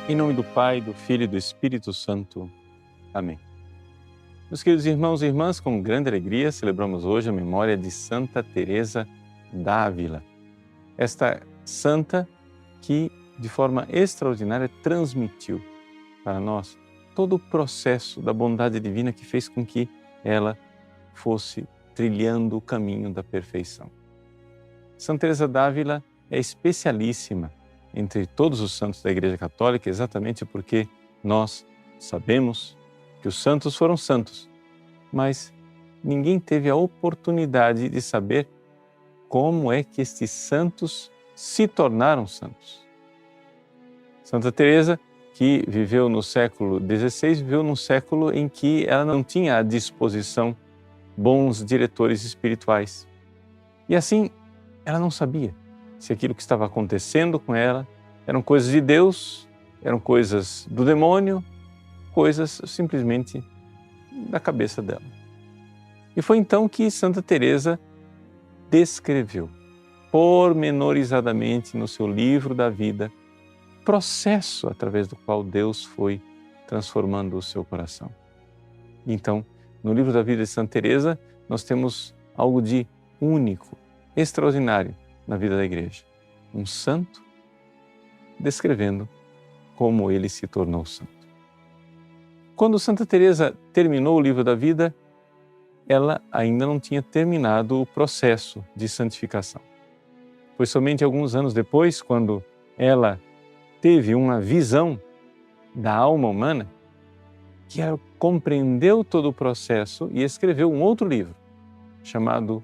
Em nome do Pai, do Filho e do Espírito Santo. Amém. Meus queridos irmãos e irmãs, com grande alegria celebramos hoje a memória de Santa Teresa d'Ávila. Esta santa que, de forma extraordinária, transmitiu para nós todo o processo da bondade divina que fez com que ela fosse trilhando o caminho da perfeição. Santa Teresa d'Ávila é especialíssima entre todos os santos da Igreja Católica, exatamente porque nós sabemos que os santos foram santos, mas ninguém teve a oportunidade de saber como é que estes santos se tornaram santos. Santa Teresa, que viveu no século XVI, viveu num século em que ela não tinha à disposição bons diretores espirituais. E assim, ela não sabia se aquilo que estava acontecendo com ela eram coisas de Deus, eram coisas do demônio, coisas simplesmente da cabeça dela. E foi então que Santa Teresa descreveu pormenorizadamente no seu livro da vida o processo através do qual Deus foi transformando o seu coração. Então, no livro da vida de Santa Teresa, nós temos algo de único, extraordinário na vida da Igreja. Um santo descrevendo como ele se tornou santo. Quando Santa Teresa terminou o livro da vida, ela ainda não tinha terminado o processo de santificação. Foi somente alguns anos depois, quando ela teve uma visão da alma humana, que ela compreendeu todo o processo e escreveu um outro livro, chamado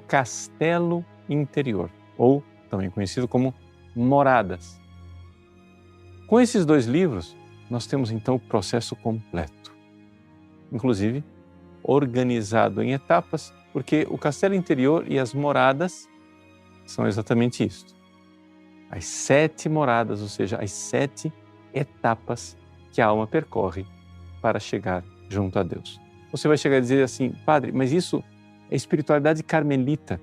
Castelo Interior, ou também conhecido como Moradas. Com esses dois livros, nós temos então o processo completo, inclusive organizado em etapas, porque o Castelo Interior e as moradas são exatamente isto. As 7 moradas, ou seja, as 7 etapas que a alma percorre para chegar junto a Deus. Você vai chegar a dizer assim, padre, mas isso é espiritualidade carmelita.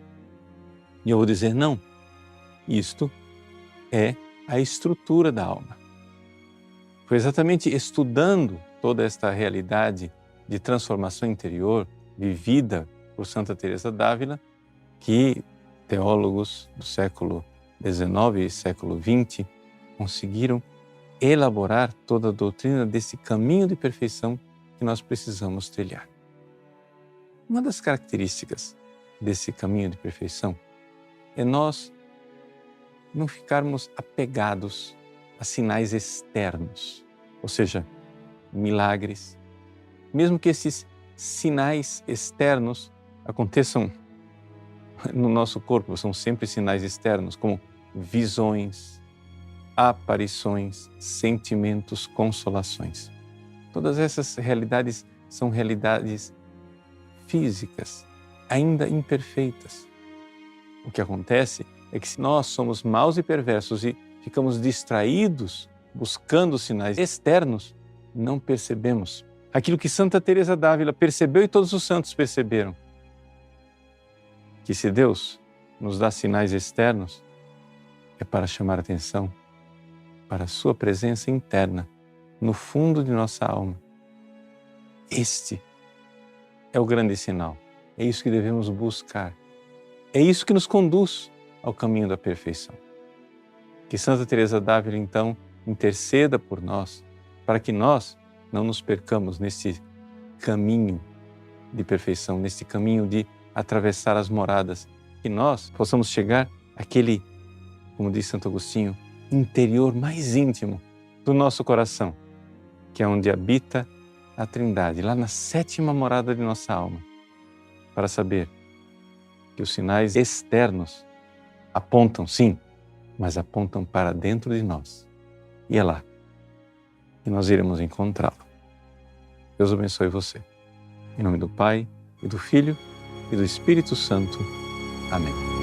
E eu vou dizer, não, isto é a estrutura da alma. Foi exatamente estudando toda esta realidade de transformação interior vivida por Santa Teresa d'Ávila que teólogos do século XIX e século XX conseguiram elaborar toda a doutrina desse caminho de perfeição que nós precisamos trilhar. Uma das características desse caminho de perfeição é nós não ficarmos apegados a sinais externos, ou seja, milagres, mesmo que esses sinais externos aconteçam no nosso corpo, são sempre sinais externos, como visões, aparições, sentimentos, consolações. Todas essas realidades são realidades físicas, ainda imperfeitas. O que acontece é que se nós somos maus e perversos e ficamos distraídos buscando sinais externos, não percebemos aquilo que Santa Teresa d'Ávila percebeu e todos os santos perceberam. Que se Deus nos dá sinais externos, é para chamar atenção para a sua presença interna, no fundo de nossa alma. Este é o grande sinal. É isso que devemos buscar. É isso que nos conduz ao caminho da perfeição. Que Santa Teresa d'Ávila, então, interceda por nós, para que nós não nos percamos nesse caminho de perfeição, nesse caminho de atravessar as moradas, que nós possamos chegar àquele, como diz Santo Agostinho, interior mais íntimo do nosso coração, que é onde habita a Trindade, lá na 7ª morada de nossa alma, para saber que os sinais externos apontam, sim, mas apontam para dentro de nós. E é lá que nós iremos encontrá-lo. Deus abençoe você. Em nome do Pai, e do Filho, e do Espírito Santo. Amém.